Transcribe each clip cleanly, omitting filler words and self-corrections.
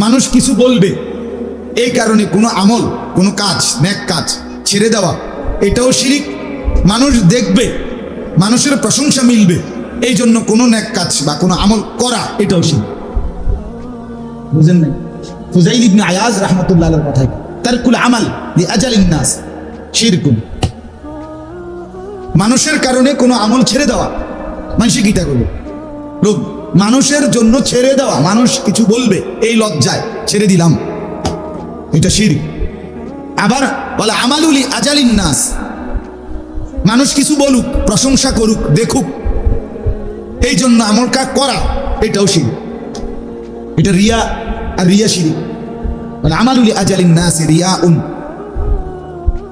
মানুষ কিছু বলবে, এই কারণে কোনো আমল, কোনো কাজ, নেক কাজ ছেড়ে দেওয়া, এটাও শিরিক। মানুষ দেখবে, মানুষের প্রশংসা মিলবে, এই জন্য কোনো নেক কাজ বা কোনো আমল করা, এটাও শিরিক। বুঝেন নাই? ফুজাইল ইবনে আয়াজ রাহমাতুল্লাহ আলাইহির কথায়, তারকুল আমাল লিআজালিন নাস শিরকুন। মানুষের কারণে কোনো আমল ছেড়ে দেওয়া, মানুষ গীতা করবে, লোক মানুষের জন্য ছেড়ে দেওয়া, মানুষ কিছু বলবে এই লজ্জায় ছেড়ে দিলাম, এটা শিরক। আবার বলে আমালুলি আজালিন নাস, মানুষ কিছু বলুক, প্রশংসা করুক, দেখুক, এই জন্য আমলটা করা, এটাও শিরক। এটা রিয়া, আর রিয়া শিরক। বলে আমালুলি আজালিন নাস রিয়াউন।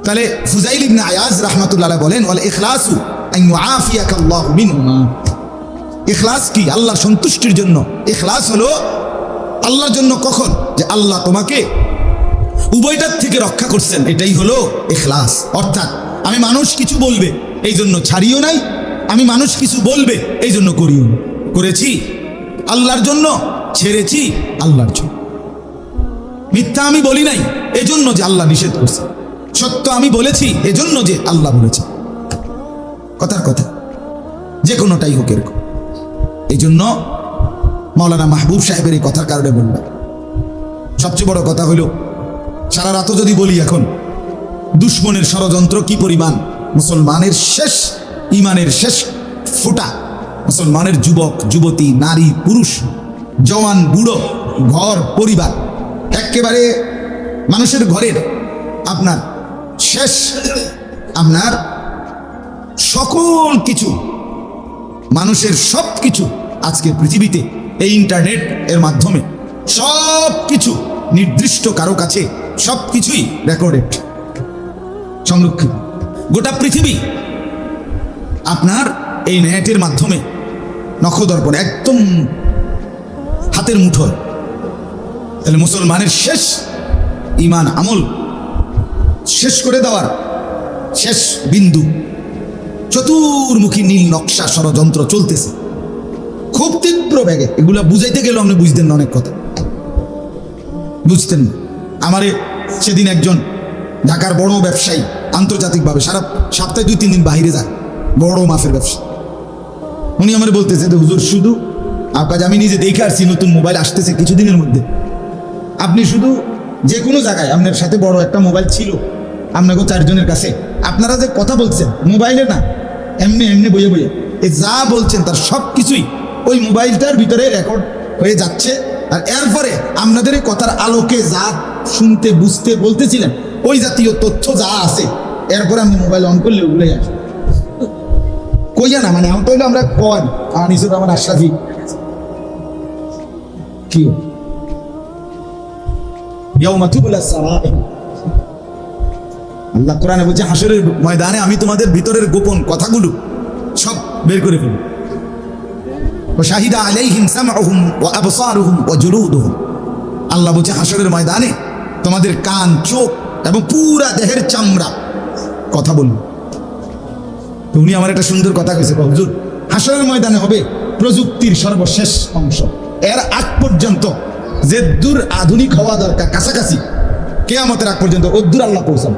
তাহলে ফুজাইল ইবনে আয়াজ রাহমাতুল্লাহ আলাইহি বলেন, ওয়াল ইখলাসু আন ইউআফিয়াকাল্লাহু মিনহুমা। ইখলাস কি? আল্লাহর সন্তুষ্টির জন্য। ইখলাস হলো আল্লাহর জন্য কখন? যে আল্লাহ তোমাকে উভয়টার থেকে রক্ষা করছেন, এটাই হলো ইখলাস। অর্থাৎ আমি মানুষ কিছু বলবে এই জন্য ছাড়িও নাই, আমি মানুষ কিছু বলবে এই জন্য করিও না। করেছি আল্লাহর জন্য, ছেড়েছি আল্লাহর জন্য। মিথ্যা আমি বলি নাই এজন্য যে আল্লাহ নিষেধ করছে, সত্য আমি বলেছি এজন্য যে আল্লাহ বলেছে। কথার কথা, যে কোনোটাই হোক এরকম। এই জন্য মাওলানা মাহবুব সাহেবের এই কথার কারণে বললাম। সবচেয়ে বড় কথা হইল, সারা রাতও যদি বলি এখন, দুশ্মনের ষড়যন্ত্র কি পরিমাণ, মুসলমানের শেষ ইমানের শেষ ফোঁটা, মুসলমানের যুবক যুবতী, নারী পুরুষ, জওয়ান বুড়ো, ঘর পরিবার, একেবারে মানুষের ঘরের আপনার শেষ, আপনার সকল কিছু, মানুষের সব কিছু আজকে পৃথিবীতে এই ইন্টারনেট এর মাধ্যমে সব কিছু নির্দিষ্ট কারো কাছে সব কিছুই রেকর্ডেড, সংরক্ষিত। গোটা পৃথিবী আপনার এই নেটের মাধ্যমে নখদর্পণ একদম হাতের মুঠোয়। তাহলে মুসলমানের শেষ ইমান আমল শেষ করে দেওয়ার শেষ বিন্দু, চতুর্মুখী নীল নকশা ষড়যন্ত্র চলতেছে খুব তীব্র বেগে। এগুলা বুঝাইতে গেলেও আপনি বুঝতেন না, অনেক কথা বুঝতেন না। আমারে সেদিন একজন ঢাকার বড় ব্যবসায়ী, আন্তর্জাতিকভাবে সারা সপ্তাহে 2-3 দিন বাইরে যায়, বড় মাফের ব্যবসা, উনি আমার বলতেছে যে হুজুর, শুধু আপনার, আমি নিজে দেখে আসছি নতুন মোবাইল আসতেছে কিছুদিনের মধ্যে, আপনি শুধু যে কোনো জায়গায় আপনার সাথে বড় একটা মোবাইল ছিল আপনাকে 4 জনের কাছে, আপনারা যে কথা বলছেন মোবাইলে না, এমনি এমনি বইয়ে বইয়ে এই যা বলছেন তার সব কিছুই ওই মোবাইলটার ভিতরে রেকর্ড হয়ে যাচ্ছে। আর এরপরে আপনাদের এই কথার আলোকে যা শুনতে বুঝতে বলতেছিলেন ওই জাতীয় তথ্য যা আছে, এরপরে আমি মোবাইল অন করলে ওগুলোই আসে। কইয়া না, মানে আমি তো আমরা কন আর হিসেবে আমার আশরাফি কি আল্লাহ কোরআনে বলছে, হাসরের ময়দানে আমি তোমাদের ভিতরের গোপন কথাগুলো সব বের করে ফেলব। শাহিদা আলাইহিম সামউহুম ওয়া আবসারুহুম ওয়া জুলুদুহুম। আল্লাহ বলছে হাসরের ময়দানে তোমাদের কান, চোখ এবং পুরা দেহের চামড়া কথা বলবে। তো উনি আমার একটা সুন্দর কথা কইছে, হুজুর হাসরের ময়দানে হবে প্রযুক্তির সর্বশেষ অংশ, এর আগ পর্যন্ত যে দূর আধুনিক হওয়া দরকার, কাছাকাছি কিয়ামতের আগ পর্যন্ত ওদ্দূর আল্লাহ পৌঁছান।